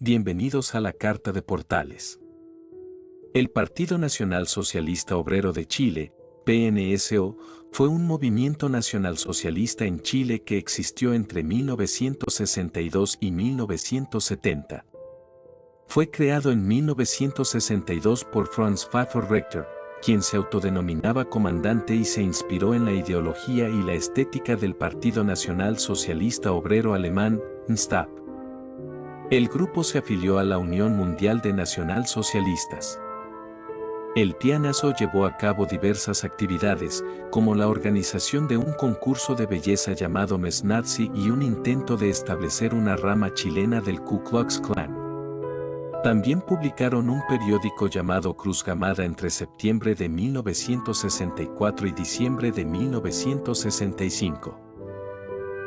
Bienvenidos a la Carta de Portales. El Partido Nacional Socialista Obrero de Chile, PNSO, fue un movimiento nacionalsocialista en Chile que existió entre 1962 y 1970. Fue creado en 1962 por Franz Pfaffer Richter, quien se autodenominaba comandante y se inspiró en la ideología y la estética del Partido Nacional Socialista Obrero Alemán, NSDAP. El grupo se afilió a la Unión Mundial de Nacionalsocialistas. El PNSO llevó a cabo diversas actividades, como la organización de un concurso de belleza llamado Miss Nazi y un intento de establecer una rama chilena del Ku Klux Klan. También publicaron un periódico llamado Cruz Gamada entre septiembre de 1964 y diciembre de 1965.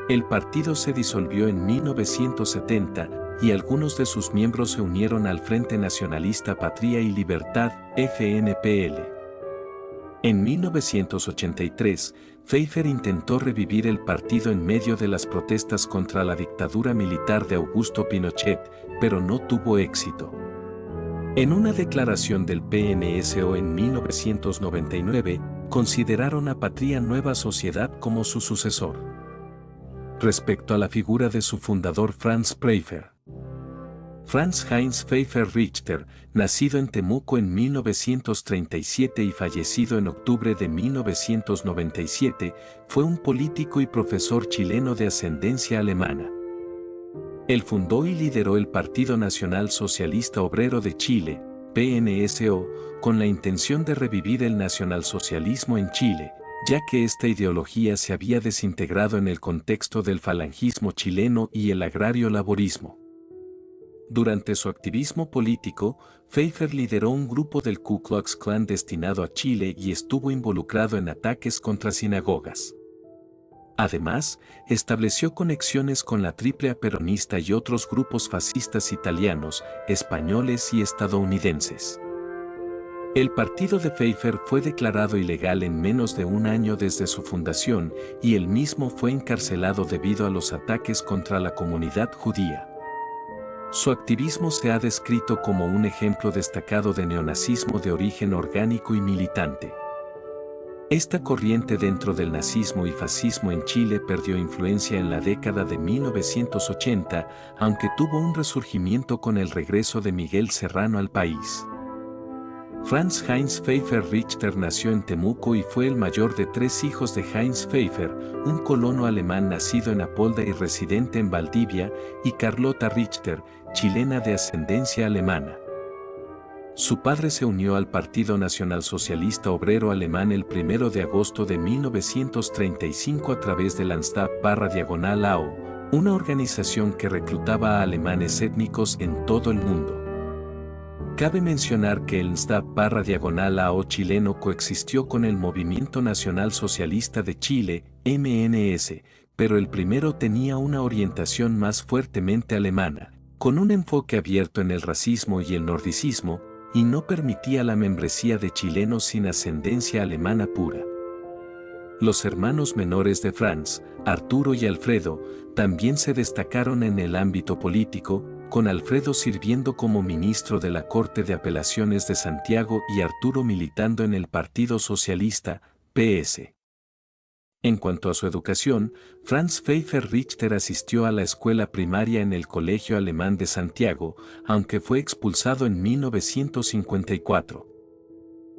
El partido se disolvió en 1970, y algunos de sus miembros se unieron al Frente Nacionalista Patria y Libertad, FNPL. En 1983, Pfeffer intentó revivir el partido en medio de las protestas contra la dictadura militar de Augusto Pinochet, pero no tuvo éxito. En una declaración del PNSO en 1999, consideraron a Patria Nueva Sociedad como su sucesor. Respecto a la figura de su fundador Franz Pfeffer. Franz Heinz Pfeffer Richter, nacido en Temuco en 1937 y fallecido en octubre de 1997, fue un político y profesor chileno de ascendencia alemana. Él fundó y lideró el Partido Nacional Socialista Obrero de Chile, PNSO, con la intención de revivir el nacionalsocialismo en Chile, ya que esta ideología se había desintegrado en el contexto del falangismo chileno y el agrario laborismo. Durante su activismo político, Pfeffer lideró un grupo del Ku Klux Klan destinado a Chile y estuvo involucrado en ataques contra sinagogas. Además, estableció conexiones con la Triple A peronista y otros grupos fascistas italianos, españoles y estadounidenses. El partido de Pfeffer fue declarado ilegal en menos de un año desde su fundación y él mismo fue encarcelado debido a los ataques contra la comunidad judía. Su activismo se ha descrito como un ejemplo destacado de neonazismo de origen orgánico y militante. Esta corriente dentro del nazismo y fascismo en Chile perdió influencia en la década de 1980, aunque tuvo un resurgimiento con el regreso de Miguel Serrano al país. Franz Heinz Pfeffer Richter nació en Temuco y fue el mayor de 3 hijos de Heinz Pfeffer, un colono alemán nacido en Apolda y residente en Valdivia, y Carlota Richter, chilena de ascendencia alemana. Su padre se unió al Partido Nacionalsocialista Obrero Alemán el 1 de agosto de 1935 a través de la NSDAP/AO, una organización que reclutaba a alemanes étnicos en todo el mundo. Cabe mencionar que el NSDAP/AO chileno coexistió con el Movimiento Nacional Socialista de Chile, MNS, pero el primero tenía una orientación más fuertemente alemana, con un enfoque abierto en el racismo y el nordicismo, y no permitía la membresía de chilenos sin ascendencia alemana pura. Los hermanos menores de Franz, Arturo y Alfredo, también se destacaron en el ámbito político, con Alfredo sirviendo como ministro de la Corte de Apelaciones de Santiago y Arturo militando en el Partido Socialista, PS. En cuanto a su educación, Franz Pfeffer Richter asistió a la escuela primaria en el Colegio Alemán de Santiago, aunque fue expulsado en 1954.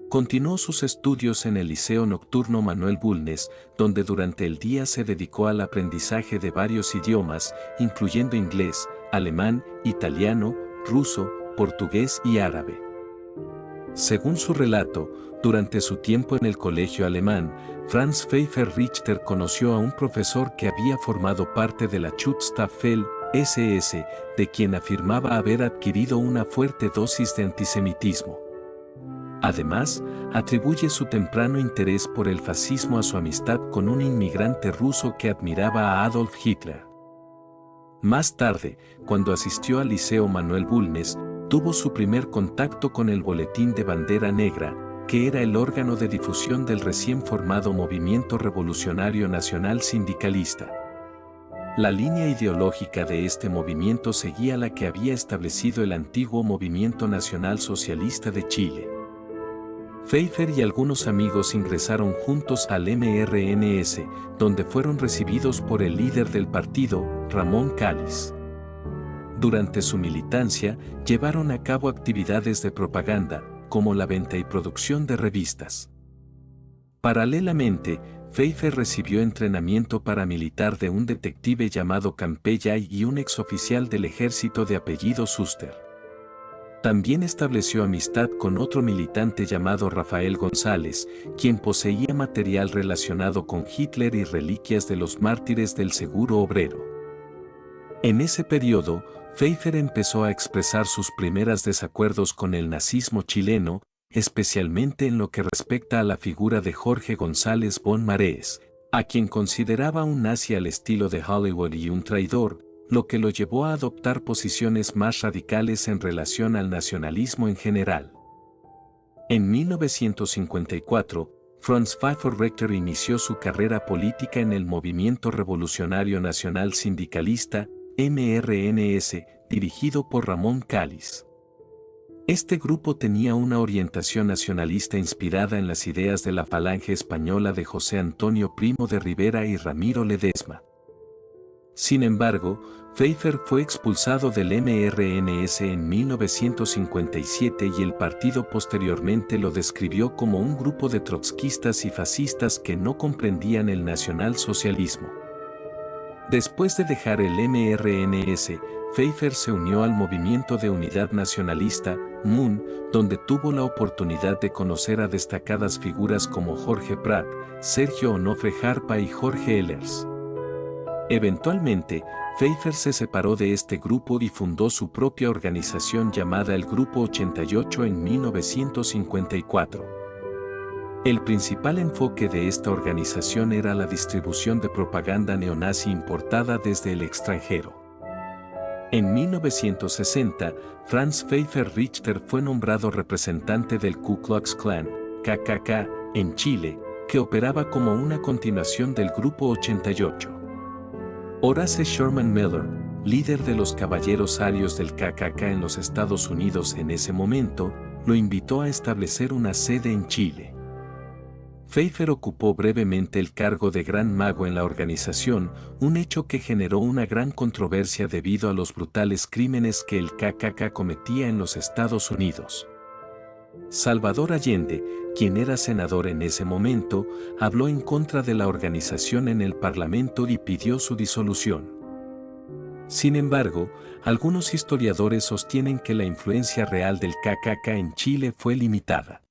Continuó sus estudios en el Liceo Nocturno Manuel Bulnes, donde durante el día se dedicó al aprendizaje de varios idiomas, incluyendo inglés, alemán, italiano, ruso, portugués y árabe. Según su relato, durante su tiempo en el colegio alemán, Franz Pfeffer Richter conoció a un profesor que había formado parte de la Schutzstaffel SS, de quien afirmaba haber adquirido una fuerte dosis de antisemitismo. Además, atribuye su temprano interés por el fascismo a su amistad con un inmigrante ruso que admiraba a Adolf Hitler. Más tarde, cuando asistió al Liceo Manuel Bulnes, tuvo su primer contacto con el Boletín de Bandera Negra, que era el órgano de difusión del recién formado Movimiento Revolucionario Nacional Sindicalista. La línea ideológica de este movimiento seguía la que había establecido el antiguo Movimiento Nacional Socialista de Chile. Pfeiffer y algunos amigos ingresaron juntos al MRNS, donde fueron recibidos por el líder del partido, Ramón Cáliz. Durante su militancia, llevaron a cabo actividades de propaganda, como la venta y producción de revistas. Paralelamente, Pfeiffer recibió entrenamiento paramilitar de un detective llamado Campellay y un exoficial del ejército de apellido Suster. También estableció amistad con otro militante llamado Rafael González, quien poseía material relacionado con Hitler y reliquias de los mártires del Seguro Obrero. En ese periodo, Pfeiffer empezó a expresar sus primeros desacuerdos con el nazismo chileno, especialmente en lo que respecta a la figura de Jorge González von Mares, a quien consideraba un nazi al estilo de Hollywood y un traidor, lo que lo llevó a adoptar posiciones más radicales en relación al nacionalismo en general. En 1954, Franz Pfeiffer Richter inició su carrera política en el Movimiento Revolucionario Nacional Sindicalista, MRNS, dirigido por Ramón Cáliz. Este grupo tenía una orientación nacionalista inspirada en las ideas de la Falange Española de José Antonio Primo de Rivera y Ramiro Ledesma. Sin embargo, Pfeiffer fue expulsado del MRNS en 1957 y el partido posteriormente lo describió como un grupo de trotskistas y fascistas que no comprendían el nacionalsocialismo. Después de dejar el MRNS, Pfeiffer se unió al Movimiento de Unidad Nacionalista, MUN, donde tuvo la oportunidad de conocer a destacadas figuras como Jorge Prat, Sergio Onofre Jarpa y Jorge Ehlers. Eventualmente, Pfeiffer se separó de este grupo y fundó su propia organización llamada el Grupo 88 en 1954. El principal enfoque de esta organización era la distribución de propaganda neonazi importada desde el extranjero. En 1960, Franz Pfeiffer Richter fue nombrado representante del Ku Klux Klan, KKK, en Chile, que operaba como una continuación del Grupo 88. Horace Sherman Miller, líder de los Caballeros Arios del KKK en los Estados Unidos en ese momento, lo invitó a establecer una sede en Chile. Pfeiffer ocupó brevemente el cargo de Gran Mago en la organización, un hecho que generó una gran controversia debido a los brutales crímenes que el KKK cometía en los Estados Unidos. Salvador Allende, quien era senador en ese momento, habló en contra de la organización en el Parlamento y pidió su disolución. Sin embargo, algunos historiadores sostienen que la influencia real del KKK en Chile fue limitada.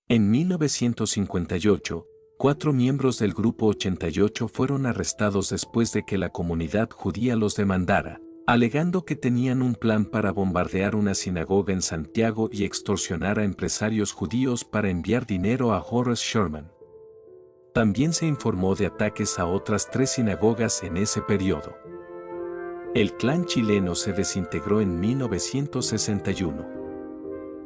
En 1958, 4 miembros del Grupo 88 fueron arrestados después de que la comunidad judía los demandara, alegando que tenían un plan para bombardear una sinagoga en Santiago y extorsionar a empresarios judíos para enviar dinero a Horace Sherman. También se informó de ataques a otras 3 sinagogas en ese periodo. El clan chileno se desintegró en 1961.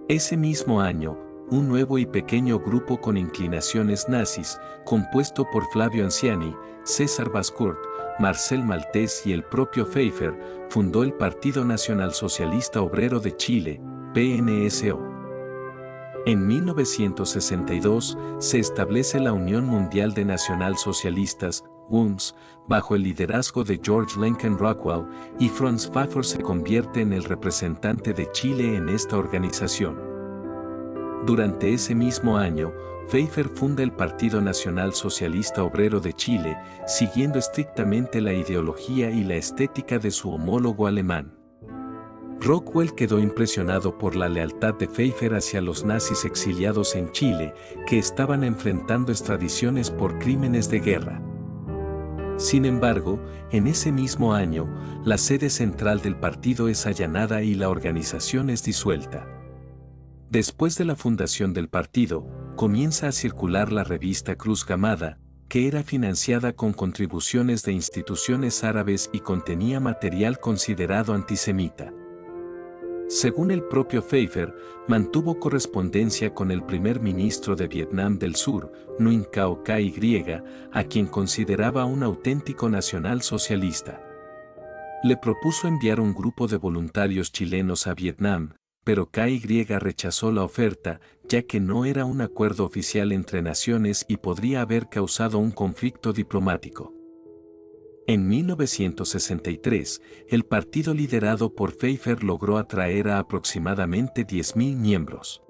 Ese mismo año, un nuevo y pequeño grupo con inclinaciones nazis, compuesto por Flavio Anziani, César Bascourt, Marcel Maltés y el propio Pfeiffer, fundó el Partido Nacional Socialista Obrero de Chile, PNSO. En 1962 se establece la Unión Mundial de Nacionalsocialistas, UNS, bajo el liderazgo de George Lincoln Rockwell, y Franz Pfeiffer se convierte en el representante de Chile en esta organización. Durante ese mismo año, Pfeiffer funda el Partido Nacional Socialista Obrero de Chile, siguiendo estrictamente la ideología y la estética de su homólogo alemán. Rockwell quedó impresionado por la lealtad de Pfeiffer hacia los nazis exiliados en Chile, que estaban enfrentando extradiciones por crímenes de guerra. Sin embargo, en ese mismo año, la sede central del partido es allanada y la organización es disuelta. Después de la fundación del partido, comienza a circular la revista Cruz Gamada, que era financiada con contribuciones de instituciones árabes y contenía material considerado antisemita. Según el propio Pfeiffer, mantuvo correspondencia con el primer ministro de Vietnam del Sur, Nguyen Cao Ky, a quien consideraba un auténtico nacionalsocialista. Le propuso enviar un grupo de voluntarios chilenos a Vietnam, pero Ky rechazó la oferta, ya que no era un acuerdo oficial entre naciones y podría haber causado un conflicto diplomático. En 1963, el partido liderado por Pfeiffer logró atraer a aproximadamente 10.000 miembros.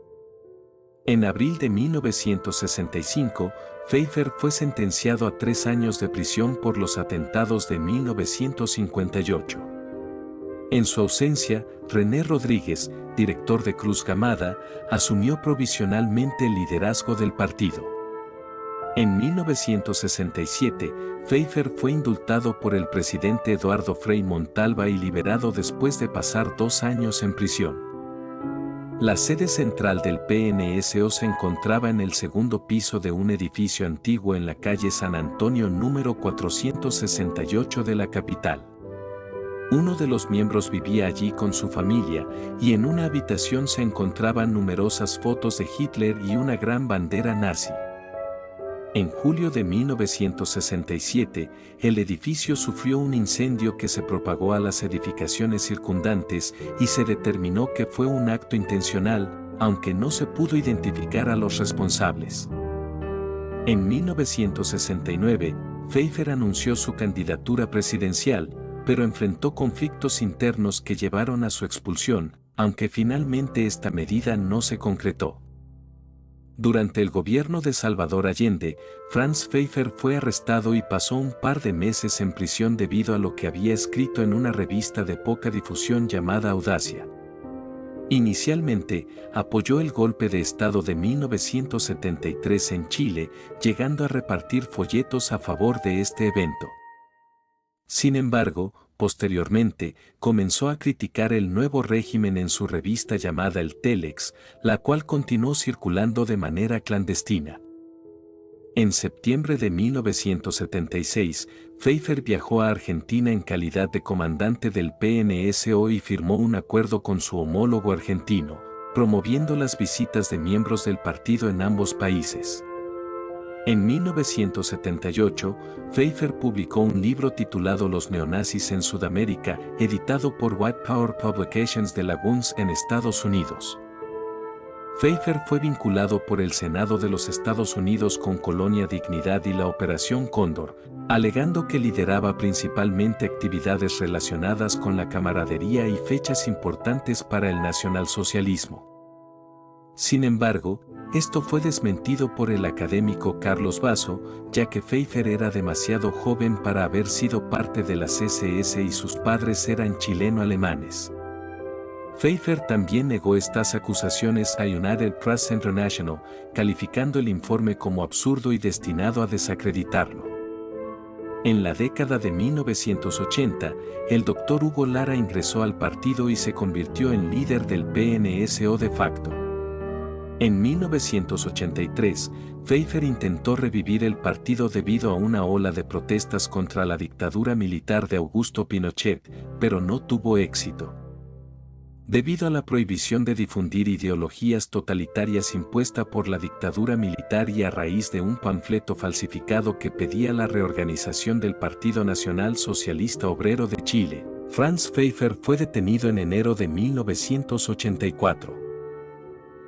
En abril de 1965, Pfeiffer fue sentenciado a 3 años de prisión por los atentados de 1958. En su ausencia, René Rodríguez, director de Cruz Gamada, asumió provisionalmente el liderazgo del partido. En 1967, Pfeiffer fue indultado por el presidente Eduardo Frei Montalva y liberado después de pasar 2 años en prisión. La sede central del PNSO se encontraba en el segundo piso de un edificio antiguo en la calle San Antonio número 468 de la capital. Uno de los miembros vivía allí con su familia, y en una habitación se encontraban numerosas fotos de Hitler y una gran bandera nazi. En julio de 1967, el edificio sufrió un incendio que se propagó a las edificaciones circundantes y se determinó que fue un acto intencional, aunque no se pudo identificar a los responsables. En 1969, Pfeiffer anunció su candidatura presidencial, pero enfrentó conflictos internos que llevaron a su expulsión, aunque finalmente esta medida no se concretó. Durante el gobierno de Salvador Allende, Franz Pfeiffer fue arrestado y pasó un par de meses en prisión debido a lo que había escrito en una revista de poca difusión llamada Audacia. Inicialmente, apoyó el golpe de Estado de 1973 en Chile, llegando a repartir folletos a favor de este evento. Sin embargo, posteriormente, comenzó a criticar el nuevo régimen en su revista llamada El Telex, la cual continuó circulando de manera clandestina. En septiembre de 1976, Pfeiffer viajó a Argentina en calidad de comandante del PNSO y firmó un acuerdo con su homólogo argentino, promoviendo las visitas de miembros del partido en ambos países. En 1978, Pfeiffer publicó un libro titulado Los neonazis en Sudamérica, editado por White Power Publications de Laguna en Estados Unidos. Pfeiffer fue vinculado por el Senado de los Estados Unidos con Colonia Dignidad y la Operación Cóndor, alegando que lideraba principalmente actividades relacionadas con la camaradería y fechas importantes para el nacionalsocialismo. Sin embargo, esto fue desmentido por el académico Carlos Basso, ya que Pfeiffer era demasiado joven para haber sido parte de las SS y sus padres eran chileno-alemanes. Pfeiffer también negó estas acusaciones a United Press International, calificando el informe como absurdo y destinado a desacreditarlo. En la década de 1980, el Dr. Hugo Lara ingresó al partido y se convirtió en líder del PNSO de facto. En 1983, Pfeiffer intentó revivir el partido debido a una ola de protestas contra la dictadura militar de Augusto Pinochet, pero no tuvo éxito. Debido a la prohibición de difundir ideologías totalitarias impuesta por la dictadura militar y a raíz de un panfleto falsificado que pedía la reorganización del Partido Nacional Socialista Obrero de Chile, Franz Pfeiffer fue detenido en enero de 1984.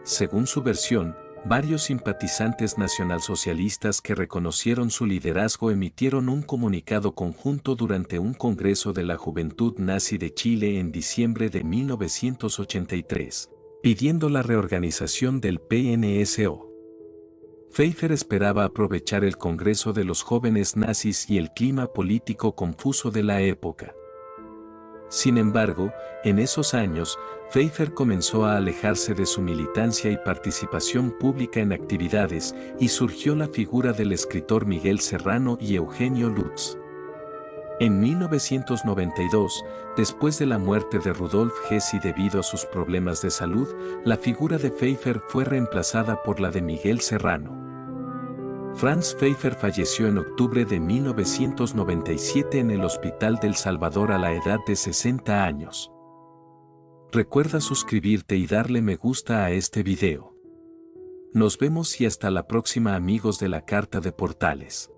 Según su versión, varios simpatizantes nacionalsocialistas que reconocieron su liderazgo emitieron un comunicado conjunto durante un congreso de la Juventud Nazi de Chile en diciembre de 1983, pidiendo la reorganización del PNSO. Pfeiffer esperaba aprovechar el Congreso de los Jóvenes Nazis y el clima político confuso de la época. Sin embargo, en esos años, Pfeiffer comenzó a alejarse de su militancia y participación pública en actividades, y surgió la figura del escritor Miguel Serrano y Eugenio Lutz. En 1992, después de la muerte de Rudolf Hess y debido a sus problemas de salud, la figura de Pfeiffer fue reemplazada por la de Miguel Serrano. Franz Pfeiffer falleció en octubre de 1997 en el Hospital del Salvador a la edad de 60 años. Recuerda suscribirte y darle me gusta a este video. Nos vemos y hasta la próxima amigos de la Carta de Portales.